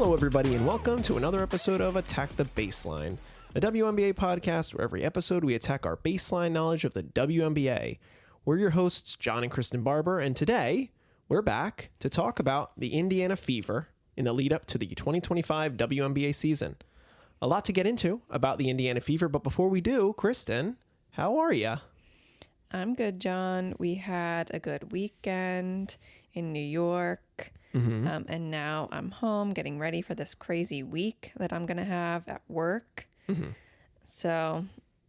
Hello, everybody, and welcome to another episode of Attack the Baseline, a WNBA podcast where every episode we attack our baseline knowledge of the WNBA. We're your hosts, John and Kristen Barber, and today we're back to talk about the Indiana Fever in the lead up to the 2025 WNBA season. A lot to get into about the Indiana Fever, but before we do, Kristen, how are you? I'm good, John. We had a good weekend in New York. And now I'm home getting ready for this crazy week that I'm going to have at work. So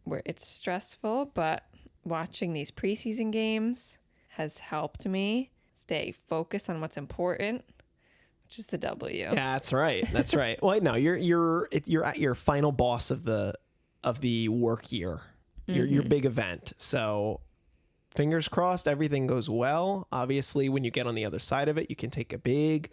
it's stressful, but watching these preseason games has helped me stay focused on what's important, which is the W. Yeah, that's right. That's right. Well, no, you're at your final boss of the work year, your big event. So fingers crossed, everything goes well. Obviously, when you get on the other side of it, you can take a big,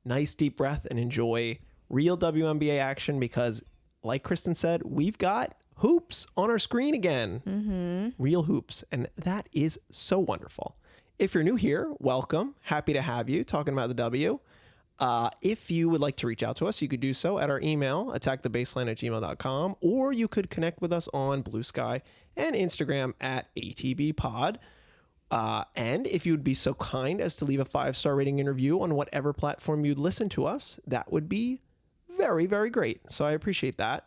nice deep breath and enjoy real WNBA action because, like Kristen said, we've got hoops on our screen again. Real hoops. And that is so wonderful. If you're new here, welcome. Happy to have you talking about the W. If you would like to reach out to us, you could do so at our email, attackthebaseline@gmail.com, or you could connect with us on Bluesky and Instagram at ATBPod. And if you would be so kind as to leave a 5-star rating and review on whatever platform you'd listen to us, that would be very, very great. So I appreciate that.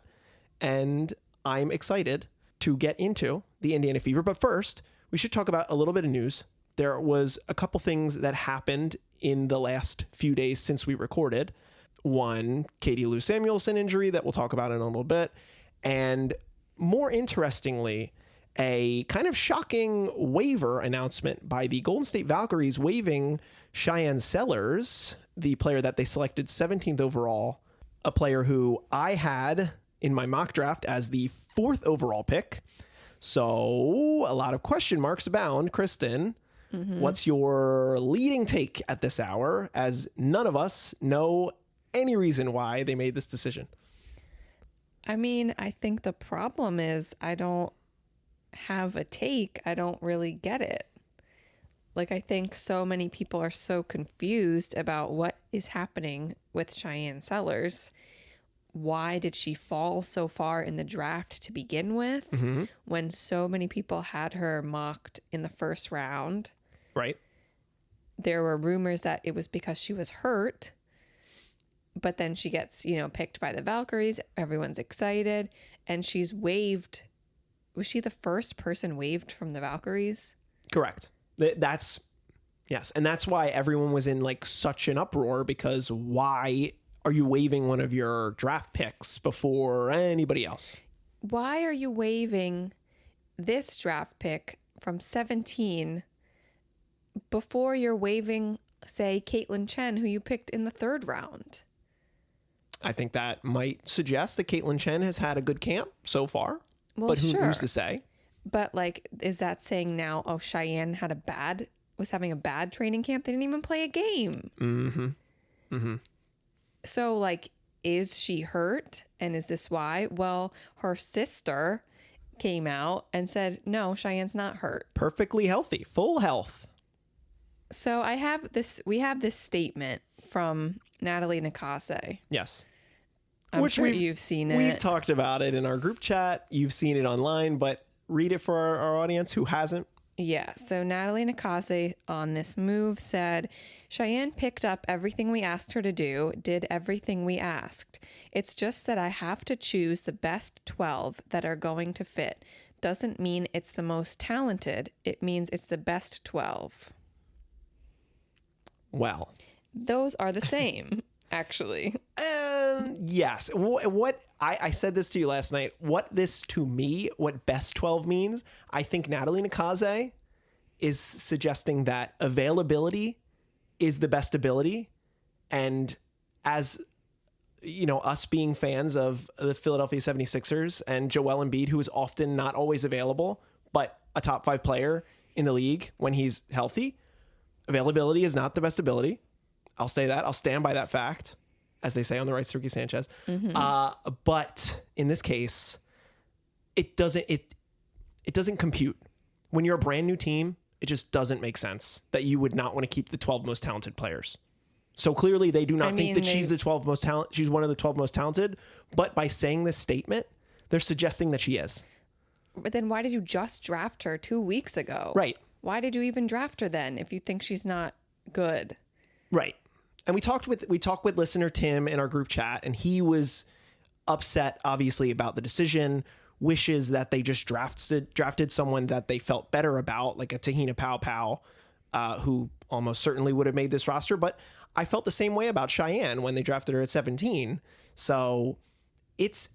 And I'm excited to get into the Indiana Fever. But first, we should talk about a little bit of news. There was a couple things that happened in the last few days since we recorded. One, Katie Lou Samuelson injury that we'll talk about in a little bit. And more interestingly, a kind of shocking waiver announcement by the Golden State Valkyries waiving Cheyenne Sellers, the player that they selected 17th overall, a player who I had in my mock draft as the 4th overall pick. So a lot of question marks abound. Kristen, what's your leading take at this hour, as none of us know any reason why they made this decision? I mean, I think the problem is I don't have a take. I don't really get it. Like, I think so many people are so confused about what is happening with Cheyenne Sellers. Why did she fall so far in the draft to begin with when so many people had her mocked in the first round? Right. There were rumors that it was because she was hurt, but then she gets, picked by the Valkyries. Everyone's excited, and she's waived. Was she the first person waived from the Valkyries? Correct. Yes. And that's why everyone was in like such an uproar, because why are you waiving one of your draft picks before anybody else? Why are you waiving this draft pick from 17 before you're waiving, say, Caitlin Chen, who you picked in the 3rd round? I think that might suggest that Caitlin Chen has had a good camp so far. Well, but sure. Who's to say? But like, is that saying now, Cheyenne was having a bad training camp? They didn't even play a game. So like, is she hurt? And is this why? Well, her sister came out and said, no, Cheyenne's not hurt. Perfectly healthy, full health. So we have this statement from Natalie Nakase. Yes. I'm sure you've seen it. We've talked about it in our group chat. You've seen it online, but read it for our audience who hasn't. Yeah. So Natalie Nakase on this move said, Cheyenne picked up everything we asked her to do, did everything we asked. It's just that I have to choose the best 12 that are going to fit. Doesn't mean it's the most talented. It means it's the best 12. Well, those are the same. Actually. Yes. What I said this to you last night. What best 12 means, I think Natalie Nakase is suggesting that availability is the best ability. And as, us being fans of the Philadelphia 76ers and Joel Embiid, who is often not always available, but a top 5 player in the league when he's healthy, availability is not the best ability. I'll say that. I'll stand by that fact, as they say on the rights to Ricky Sanchez. But in this case, it doesn't compute. When you're a brand new team, it just doesn't make sense that you would not want to keep the 12 most talented players. So clearly they do not think that she's the 12 most talent. She's one of the 12 most talented. But by saying this statement, they're suggesting that she is. But then why did you just draft her 2 weeks ago? Right. Why did you even draft her then if you think she's not good? Right. And we talked with listener Tim in our group chat, and he was upset, obviously, about the decision. Wishes that they just drafted someone that they felt better about, like a Tahina Pau, who almost certainly would have made this roster. But I felt the same way about Cheyenne when they drafted her at 17. So it's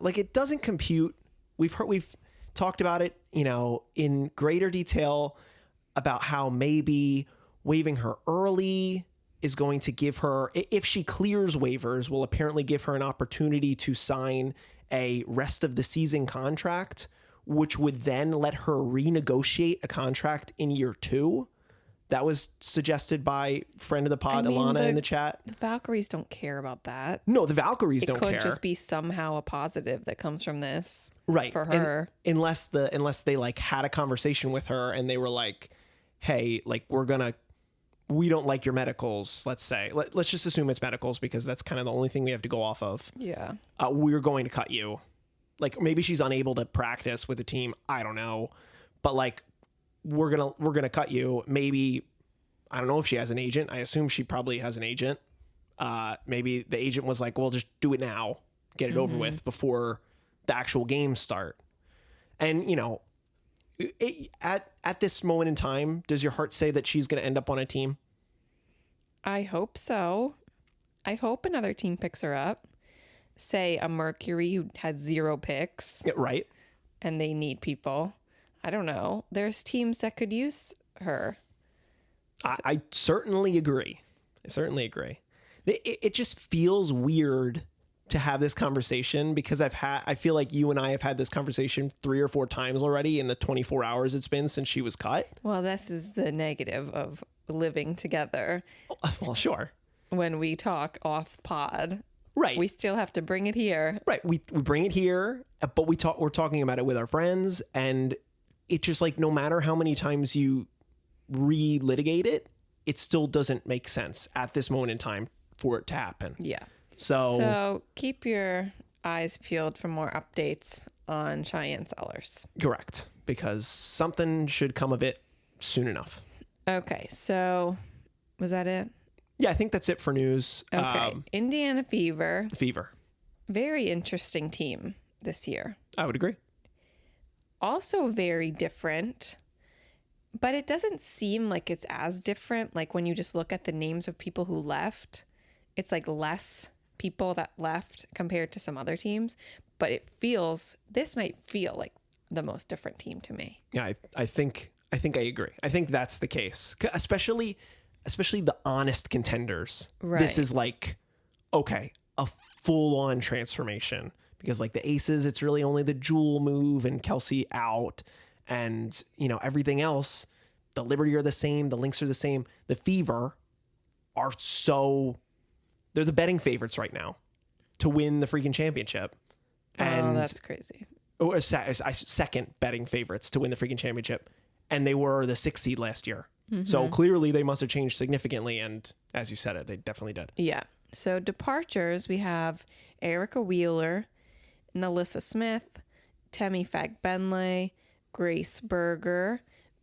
like it doesn't compute. We've talked about it, in greater detail about how maybe waiving her early is going to give her, if she clears waivers, will apparently give her an opportunity to sign a rest of the season contract, which would then let her renegotiate a contract in year 2. That was suggested by friend of the pod, Alana, in the chat. The Valkyries don't care about that. No, the Valkyries don't care. It could just be somehow a positive that comes from this. Right. For her. And unless they like had a conversation with her and they were like, hey, like we don't like your medicals, let's say. Let's just assume it's medicals because that's kind of the only thing we have to go off of. Yeah. We're going to cut you. Like maybe she's unable to practice with the team. I don't know. But like we're gonna cut you. Maybe, I don't know if she has an agent. I assume she probably has an agent. Maybe the agent was like, well, just do it now. Get it over with before the actual games start. And, at this moment in time, does your heart say that she's going to end up on a team? I hope so. I hope another team picks her up. Say a Mercury who had 0 picks. Yeah, right. And they need people. I don't know. There's teams that could use her. I certainly agree. It just feels weird to have this conversation because I feel like you and I have had this conversation 3 or 4 times already in the 24 hours it's been since she was cut. Well, this is the negative of living together. Well, sure. When we talk off pod. Right. We still have to bring it here. Right. We bring it here, but we're talking about it with our friends, and it just like no matter how many times you relitigate it, it still doesn't make sense at this moment in time for it to happen. Yeah. So keep your eyes peeled for more updates on Cheyenne Sellers. Correct. Because something should come of it soon enough. Okay. So was that it? Yeah, I think that's it for news. Okay. Indiana Fever. Very interesting team this year. I would agree. Also very different, but it doesn't seem like it's as different. Like when you just look at the names of people who left, it's like less people that left compared to some other teams, but this might feel like the most different team to me. Yeah, I think I agree. I think that's the case, especially the honest contenders. Right. This is like, okay, a full-on transformation. Because like the Aces, it's really only the Jewel move and Kelsey out. And, everything else, the Liberty are the same. The Lynx are the same. The Fever are they're the betting favorites right now to win the freaking championship. And that's crazy. Or second betting favorites to win the freaking championship. And they were the 6th seed last year. Mm-hmm. So clearly they must have changed significantly. And as you said it, they definitely did. Yeah. So departures, we have Erica Wheeler, Nalissa Smith, Temi Fagbenle, Grace Berger,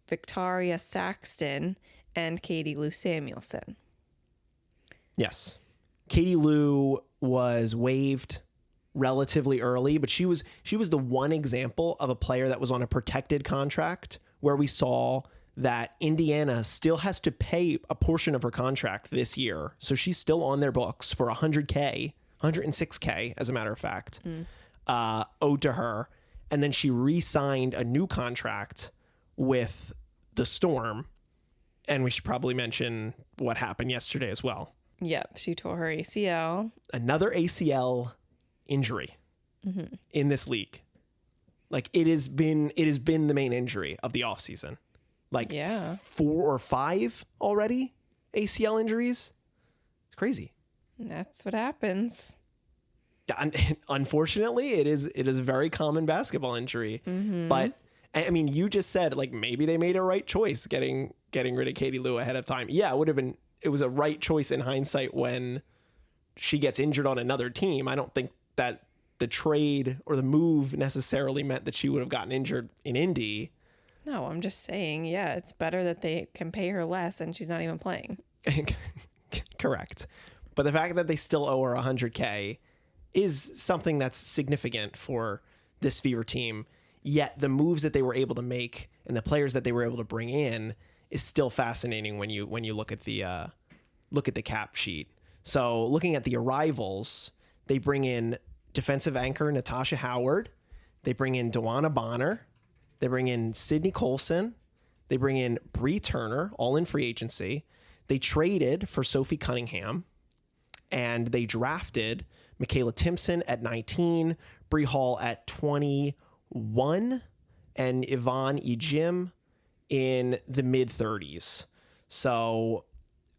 Victoria Saxton, and Katie Lou Samuelson. Yes. Katie Lou was waived relatively early, but she was the one example of a player that was on a protected contract where we saw that Indiana still has to pay a portion of her contract this year. So she's still on their books for $100K, $106K, as a matter of fact, owed to her. And then she re-signed a new contract with the Storm. And we should probably mention what happened yesterday as well. Yep, she tore her ACL. Another ACL injury in this league. Like it has been the main injury of the offseason. Like 4 or 5 already ACL injuries. It's crazy. That's what happens. Unfortunately, it is a very common basketball injury. Mm-hmm. But I mean, you just said like maybe they made a right choice getting rid of Katie Lou ahead of time. Yeah, it would have a right choice in hindsight when she gets injured on another team. I don't think that the trade or the move necessarily meant that she would have gotten injured in Indy. No, I'm just saying, yeah, it's better that they can pay her less and she's not even playing. Correct. But the fact that they still owe her $100K is something that's significant for this Fever team. Yet the moves that they were able to make and the players that they were able to bring in is still fascinating when you look at the cap sheet. So looking at the arrivals, they bring in defensive anchor Natasha Howard, they bring in DeWanna Bonner, they bring in Sydney Colson, they bring in Bree Turner, all in free agency. They traded for Sophie Cunningham, and they drafted Michaela Timpson at 19, Bree Hall at 21, and Yvonne Ejim in the mid-30s. So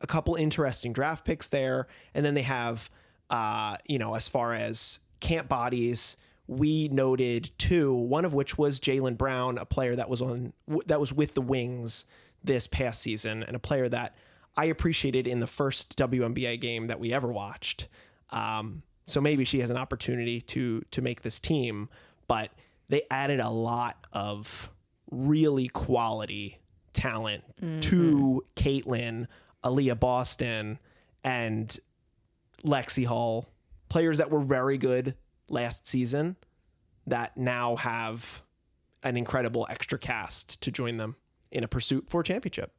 a couple interesting draft picks there. And then they have, as far as camp bodies, we noted two, one of which was Jaylen Brown, a player that was with the Wings this past season, and a player that I appreciated in the first WNBA game that we ever watched. So maybe she has an opportunity to make this team, but they added a lot of really quality talent to Caitlin, Aliyah Boston, and Lexi Hall, players that were very good last season that now have an incredible extra cast to join them in a pursuit for a championship.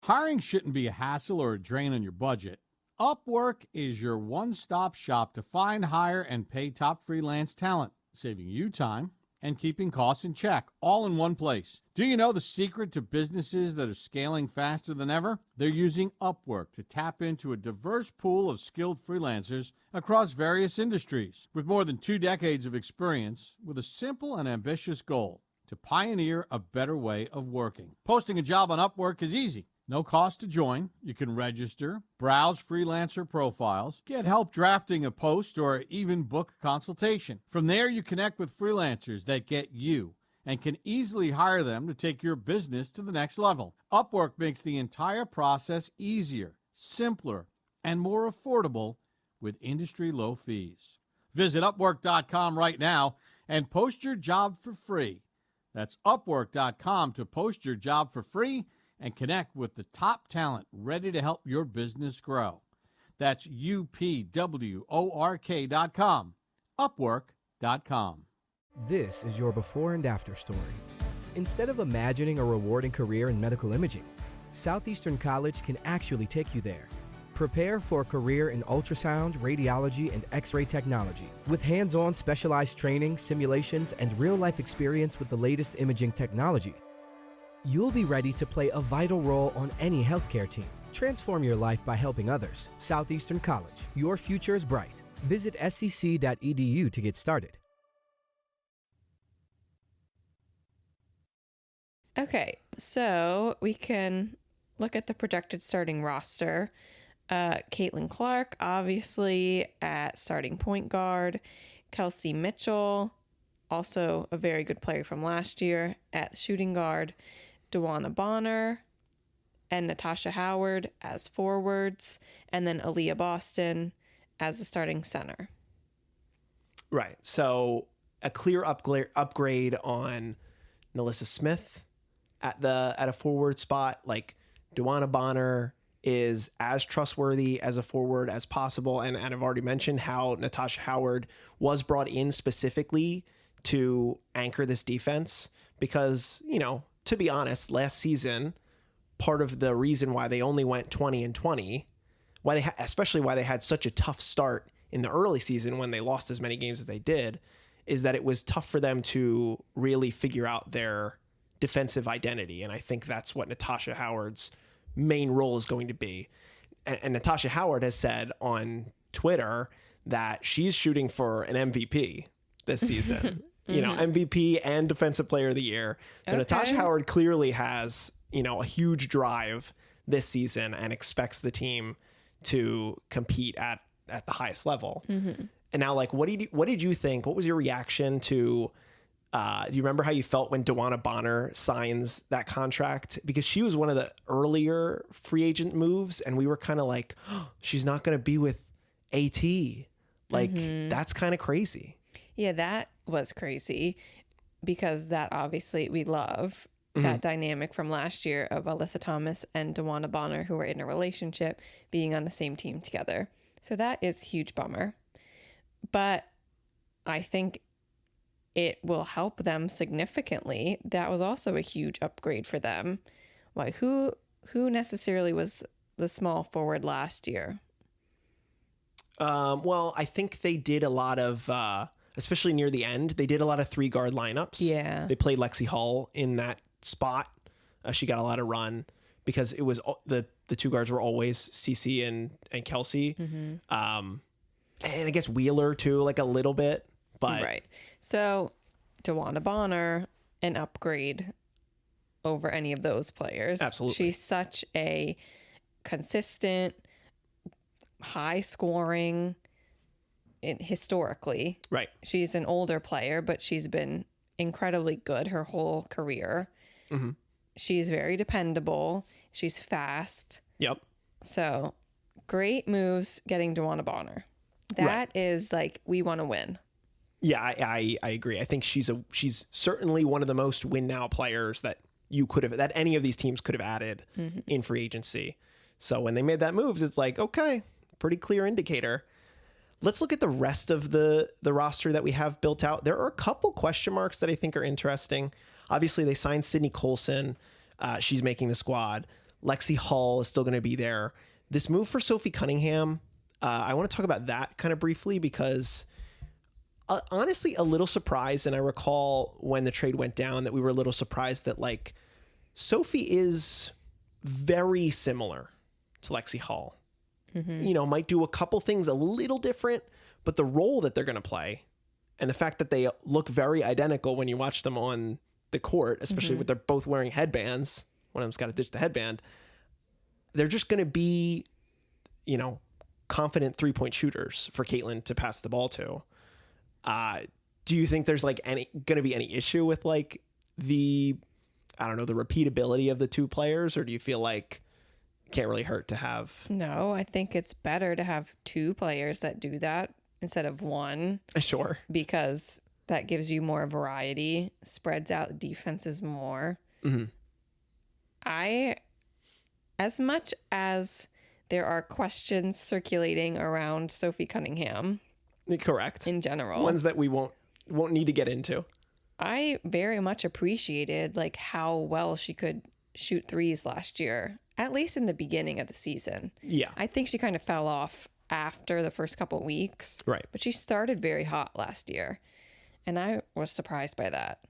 Hiring shouldn't be a hassle or a drain on your budget. Upwork is your one-stop shop to find, hire, and pay top freelance talent, saving you time and keeping costs in check, all in one place. Do you know the secret to businesses that are scaling faster than ever? They're using Upwork to tap into a diverse pool of skilled freelancers across various industries. With more than 2 decades of experience, with a simple and ambitious goal, to pioneer a better way of working. Posting a job on Upwork is easy. No cost to join. You can register, browse freelancer profiles, get help drafting a post, or even book a consultation. From there, you connect with freelancers that get you and can easily hire them to take your business to the next level. Upwork makes the entire process easier, simpler, and more affordable with industry-low fees. Visit Upwork.com right now and post your job for free. That's Upwork.com to post your job for free and connect with the top talent ready to help your business grow. That's UPWORK.com, Upwork.com. This is your before and after story. Instead of imagining a rewarding career in medical imaging, Southeastern College can actually take you there. Prepare for a career in ultrasound, radiology, and X-ray technology. With hands-on specialized training, simulations, and real-life experience with the latest imaging technology, you'll be ready to play a vital role on any healthcare team. Transform your life by helping others. Southeastern College, your future is bright. Visit scc.edu to get started. Okay, so we can look at the projected starting roster. Caitlin Clark, obviously, at starting point guard. Kelsey Mitchell, also a very good player from last year, at shooting guard. DeWanna Bonner and Natasha Howard as forwards, and then Aliyah Boston as the starting center. Right. So a clear upgrade on Melissa Smith at a forward spot. Like, DeWanna Bonner is as trustworthy as a forward as possible. And I've already mentioned how Natasha Howard was brought in specifically to anchor this defense because, to be honest, last season, part of the reason why they only went 20-20, especially why they had such a tough start in the early season when they lost as many games as they did, is that it was tough for them to really figure out their defensive identity. And I think that's what Natasha Howard's main role is going to be. And Natasha Howard has said on Twitter that she's shooting for an MVP this season. MVP and Defensive Player of the Year. So okay. Natasha Howard clearly has, a huge drive this season and expects the team to compete at the highest level. Mm-hmm. And now, what did you think? What was your reaction to Do you remember how you felt when DeWanna Bonner signs that contract? Because she was one of the earlier free agent moves, and we were kind of like, oh, she's not going to be with AT. Like, that's kind of crazy. Yeah, that was crazy because that obviously we love that dynamic from last year of Alyssa Thomas and DeWanna Bonner, who were in a relationship, being on the same team together. So that is a huge bummer. But I think it will help them significantly. That was also a huge upgrade for them. Why? Who necessarily was the small forward last year? Well, I think they did a lot of, especially near the end, they did a lot of 3-guard lineups. Yeah. They played Lexi Hull in that spot. She got a lot of run because it was the 2 guards were always CC and Kelsey. And I guess Wheeler too, like a little bit. But right. So DeWanna Bonner, an upgrade over any of those players. Absolutely. She's such a consistent, high scoring historically. Right. She's an older player, but she's been incredibly good her whole career. She's very dependable. She's fast. Yep. So great moves getting DeWanna Bonner. That is like, we want to win. Yeah, I agree. I think she's certainly one of the most win now players that that any of these teams could have added in free agency. So when they made that moves, it's like, okay, pretty clear indicator. Let's look at the rest of the roster that we have built out. There are a couple question marks that I think are interesting. Obviously, they signed Sydney Colson. She's making the squad. Lexi Hull is still going to be there. This move for Sophie Cunningham, I want to talk about that kind of briefly because honestly, a little surprised. And I recall when the trade went down that we were a little surprised that like Sophie is very similar to Lexi Hull. You know, might do a couple things a little different, but the role that they're going to play and the fact that they look very identical when you watch them on the court, especially with they're both wearing headbands. One of them's got to ditch the headband. They're just going to be, you know, confident 3-point shooters for Caitlin to pass the ball to. Do you think there's like going to be any issue with like the repeatability of the two players, or do you feel like it can't really hurt to have? No, I think it's better to have 2 players that do that instead of 1. Sure. Because that gives you more variety, spreads out defenses more. As much as there are questions circulating around Sophie Cunningham, correct, in general, ones that we won't need to get into, I very much appreciated like how well she could shoot threes last year, at least in the beginning of the season. Yeah. I think she kind of fell off after the first couple weeks. Right. But she started very hot last year. And I was surprised by that.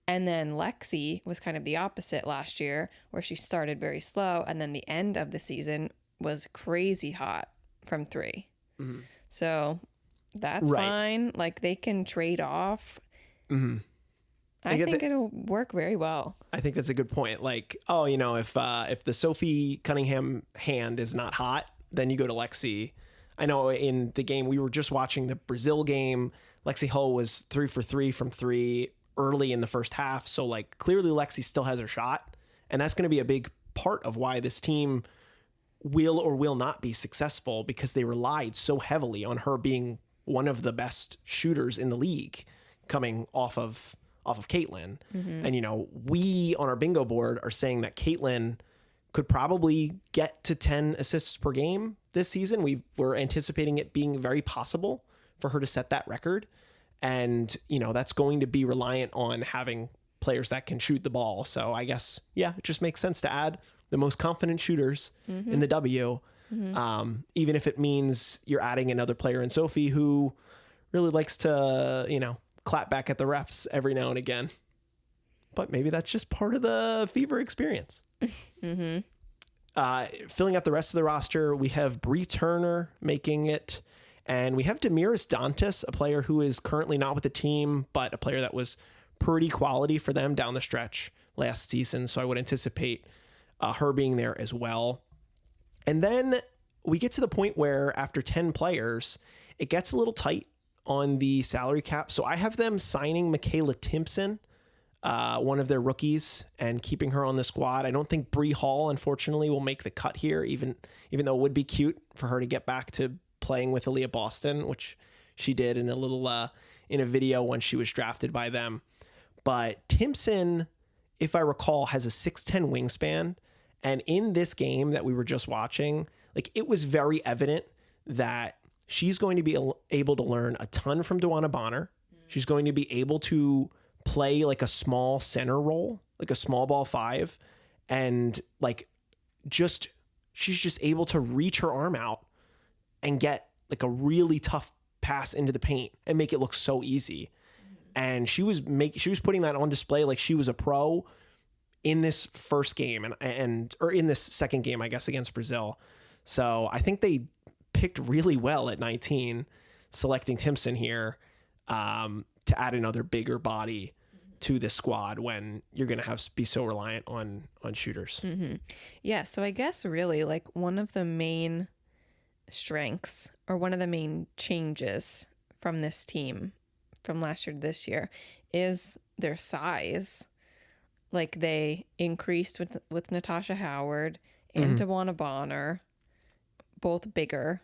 And then Lexi was kind of the opposite last year, where she started very slow. And then the end of the season was crazy hot from 3. So that's fine. Like they can trade off. I think it'll work very well. I think that's a good point. Like, oh, you know, if the Sophie Cunningham hand is not hot, then you go to Lexi. I know in the game, we were just watching the Brazil game. Lexi Hull was 3 for 3 from 3 early in the first half. So like clearly Lexi still has her shot. And that's going to be a big part of why this team will or will not be successful, because they relied so heavily on her being one of the best shooters in the league coming off of Caitlin. And, you know, we on our bingo board are saying that Caitlin could probably get to 10 assists per game this season. We were anticipating it being very possible for her to set that record. And, you know, that's going to be reliant on having players that can shoot the ball. So I guess, yeah, it just makes sense to add the most confident shooters in the W. Even if it means you're adding another player in Sophie who really likes to, you know, clap back at the refs every now and again. But maybe that's just part of the Fever experience. Filling out the rest of the roster, we have Bree Turner making it. And we have Damiris Dantas, a player who is currently not with the team, but a player that was pretty quality for them down the stretch last season. So I would anticipate her being there as well. And then we get to the point where after 10 players, it gets a little tight on the salary cap. So I have them signing Michaela Timpson, one of their rookies, and keeping her on the squad. I don't think Bree Hall, unfortunately, will make the cut here, even though it would be cute for her to get back to playing with Aliyah Boston, which she did in a video when she was drafted by them. But Timpson, if I recall, has a 6'10" wingspan. And in this game that we were just watching, like, it was very evident that she's going to be able to learn a ton from DeWanna Bonner. She's going to be able to play like a small center role, like a small ball five. And like, she's just able to reach her arm out and get like a really tough pass into the paint and make it look so easy. And she was putting that on display like she was a pro in this first game or in this second game, I guess, against Brazil. So I think they picked really well at 19, selecting Timpson here to add another bigger body to this squad when you're going to be so reliant on shooters. Mm-hmm. Yeah. So I guess really like one of the main strengths or one of the main changes from this team from last year to this year is their size. Like they increased with Natasha Howard and DeWanna Bonner, both bigger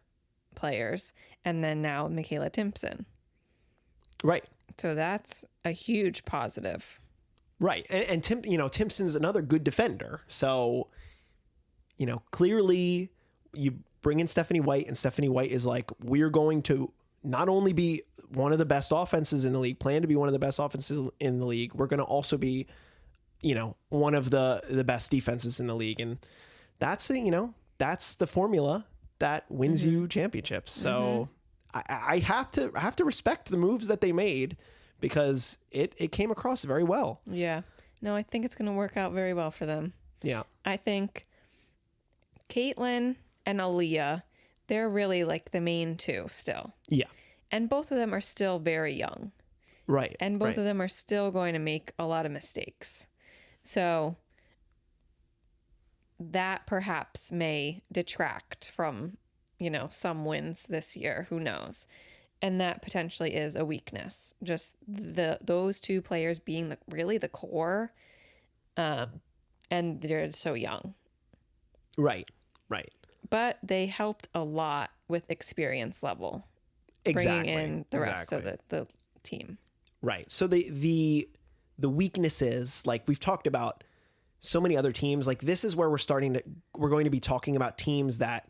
players, and then now Michaela Timpson. Right. So that's a huge positive. Right. And Timpson's another good defender. So, clearly you bring in Stephanie White, and Stephanie White is like, we're going to not only be one of the best offenses in the league, plan to be one of the best offenses in the league, we're going to also be, one of the best defenses in the league. And that's the formula that wins you championships. So I have to respect the moves that they made because it came across very well. Yeah. No, I think it's going to work out very well for them. Yeah. I think Caitlin and Aliyah, they're really like the main two still. Yeah. And both of them are still very young. Right. And both of them are still going to make a lot of mistakes. So that perhaps may detract from, some wins this year. Who knows? And that potentially is a weakness. Just those two players being really the core, and they're so young. Right. Right. But they helped a lot with experience level. Exactly. Bringing in the rest of the team. Right. So the weaknesses, like we've talked about so many other teams, like this is where we're going to be talking about teams that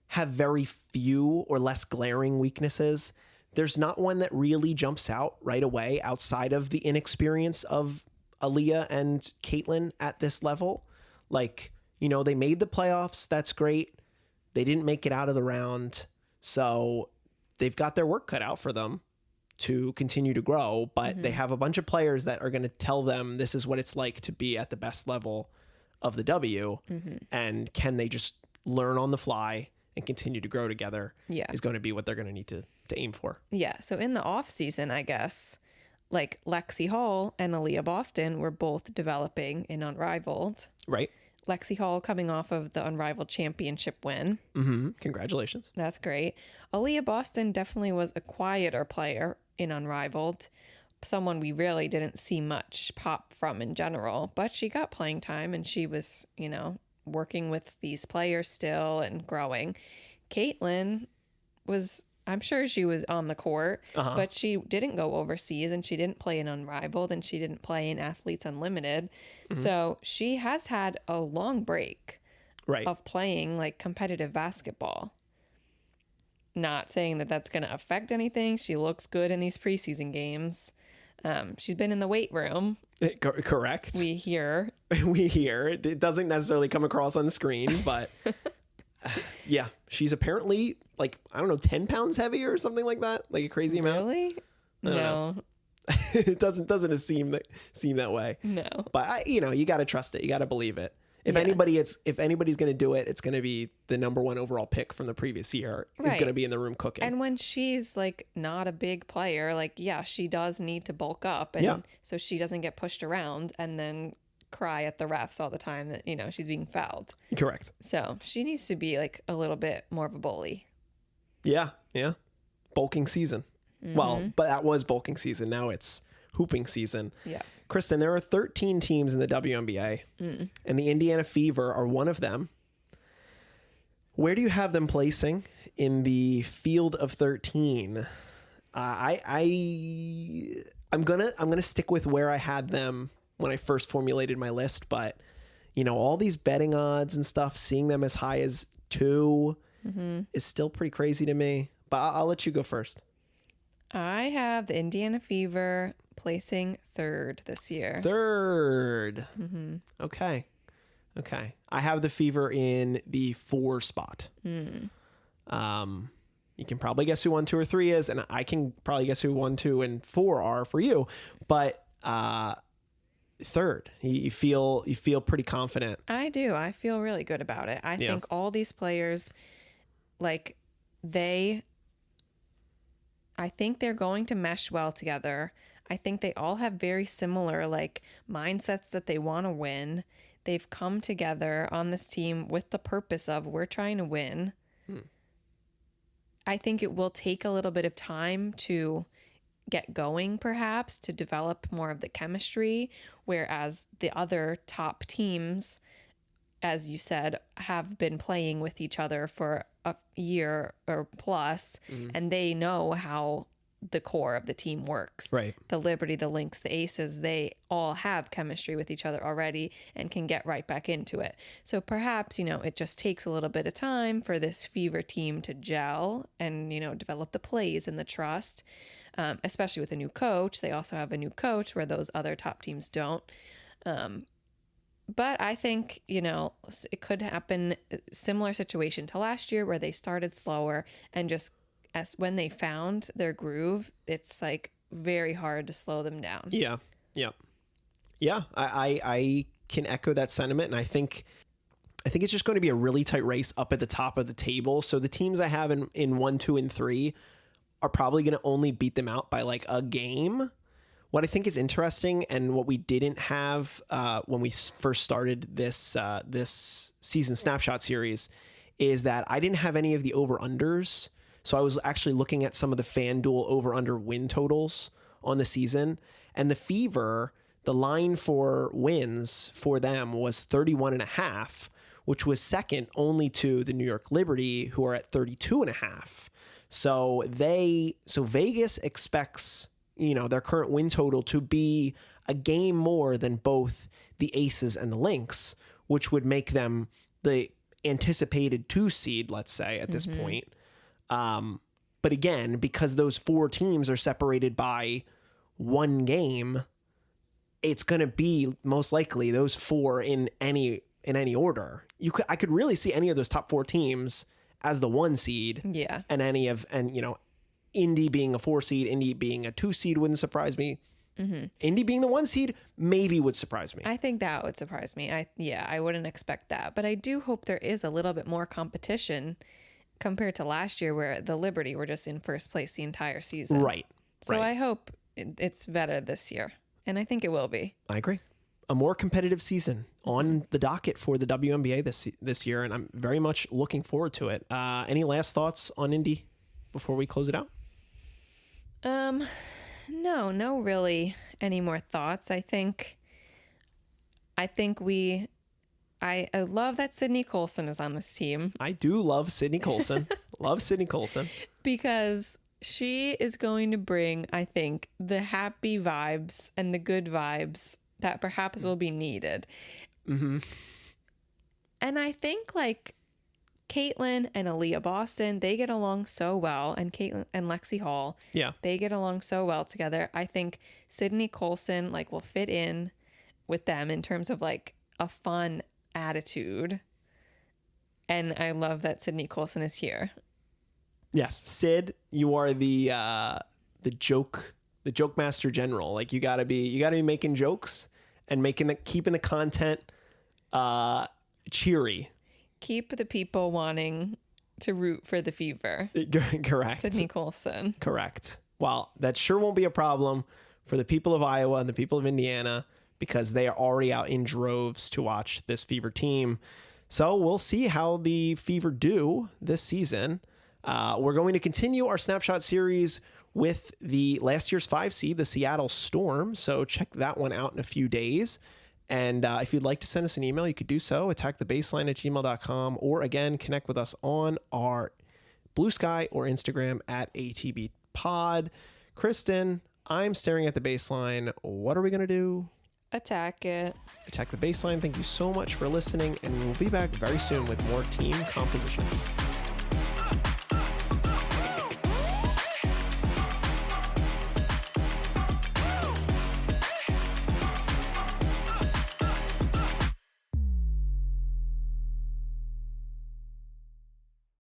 have very few or less glaring weaknesses. There's not one that really jumps out right away outside of the inexperience of Aliyah and Caitlin at this level. Like, they made the playoffs. That's great. They didn't make it out of the round. So they've got their work cut out for them to continue to grow, but they have a bunch of players that are going to tell them this is what it's like to be at the best level of the W. And can they just learn on the fly and continue to grow together is going to be what they're going to need to aim for. Yeah. So in the off season, I guess, like Lexi Hall and Aliyah Boston were both developing in Unrivaled. Right. Lexi Hall coming off of the Unrivaled championship win. Congratulations. That's great. Aliyah Boston definitely was a quieter player in Unrivaled, someone we really didn't see much pop from in general, but she got playing time and she was, working with these players still and growing. Caitlin was, I'm sure she was on the court, but she didn't go overseas and she didn't play in Unrivaled and she didn't play in Athletes Unlimited. So she has had a long break of playing like competitive basketball. Not saying that that's going to affect anything. She looks good in these preseason games. She's been in the weight room. Correct. We hear. It doesn't necessarily come across on the screen, but yeah, she's apparently like, 10 pounds heavier or something like that. Like a crazy amount. Really? No. It doesn't seem that way. No. But you got to trust it. You got to believe it. If anybody's going to do it, it's going to be the number one overall pick from the previous year is going to be in the room cooking. And when she's like not a big player, like, yeah, she does need to bulk up. And so she doesn't get pushed around and then cry at the refs all the time that, she's being fouled. Correct. So she needs to be like a little bit more of a bully. Yeah. Yeah. Bulking season. Well, but that was bulking season. Now it's hooping season. Yeah. Kristen, there are 13 teams in the WNBA, and the Indiana Fever are one of them. Where do you have them placing in the field of 13? I'm gonna stick with where I had them when I first formulated my list, but all these betting odds and stuff, seeing them as high as 2 is still pretty crazy to me. But I'll let you go first. I have the Indiana Fever placing 3rd this year. 3rd. Okay. I have the Fever in the 4 spot. You can probably guess who 1, 2, or 3 is, and I can probably guess who 1, 2, and 4 are for you. But 3rd, you feel pretty confident. I do. I feel really good about it. I think all these players, I think they're going to mesh well together. I think they all have very similar mindsets that they want to win. They've come together on this team with the purpose of we're trying to win. I think it will take a little bit of time to get going, perhaps, to develop more of the chemistry, whereas the other top teams, as you said, have been playing with each other for a year or plus, and they know how the core of the team works. Right. The Liberty, the Lynx, the Aces, they all have chemistry with each other already and can get right back into it. So perhaps, it just takes a little bit of time for this Fever team to gel and, develop the plays and the trust, especially with a new coach. They also have a new coach where those other top teams don't. But I think, it could happen, similar situation to last year where they started slower and just as when they found their groove, it's very hard to slow them down. Yeah. I can echo that sentiment, and I think it's just going to be a really tight race up at the top of the table. So the teams I have in 1, 2, and 3 are probably going to only beat them out by a game. What I think is interesting, and what we didn't have when we first started this season Snapshot series, is that I didn't have any of the over-unders. So I was actually looking at some of the FanDuel over-under win totals on the season. And the Fever, the line for wins for them was 31.5, which was second only to the New York Liberty, who are at 32.5. So Vegas expects, their current win total to be a game more than both the Aces and the Lynx, which would make them the anticipated 2 seed, let's say, at this point. But again, because those 4 teams are separated by 1 game, it's going to be most likely those 4 in any order. I could really see any of those top 4 teams as the 1 seed. Yeah. And Indy being a 4 seed, Indy being a 2 seed wouldn't surprise me. Indy being the 1 seed maybe would surprise me. I think that would surprise me. I wouldn't expect that, but I do hope there is a little bit more competition compared to last year where the Liberty were just in first place the entire season. Right. So I hope it's better this year, and I think it will be. I agree. A more competitive season on the docket for the WNBA this year, and I'm very much looking forward to it. Any last thoughts on Indy before we close it out? No really any more thoughts. I love that Sydney Colson is on this team. I do love Sydney Colson. Love Sydney Colson. Because she is going to bring, I think, the happy vibes and the good vibes that perhaps will be needed. And I think Caitlin and Aliyah Boston, they get along so well, and Caitlin and Lexi Hall, they get along so well together. I think Sydney Colson will fit in with them in terms of a fun attitude, and I love that Sydney Colson is here. Yes, Sid, you are the joke master general. You gotta be making jokes and keeping the content cheery. Keep the people wanting to root for the Fever. Correct. Sydney Colson. Correct. Well, that sure won't be a problem for the people of Iowa and the people of Indiana, because they are already out in droves to watch this Fever team. So we'll see how the Fever do this season. We're going to continue our Snapshot series with the last year's 5 seed, the Seattle Storm. So check that one out in a few days. And if you'd like to send us an email, you could do so. attackthebaseline@gmail.com, or again, connect with us on our Bluesky or Instagram at ATBPod. Kristen, I'm staring at the baseline. What are we going to do? Attack it. Attack the baseline. Thank you so much for listening, and we'll be back very soon with more team compositions.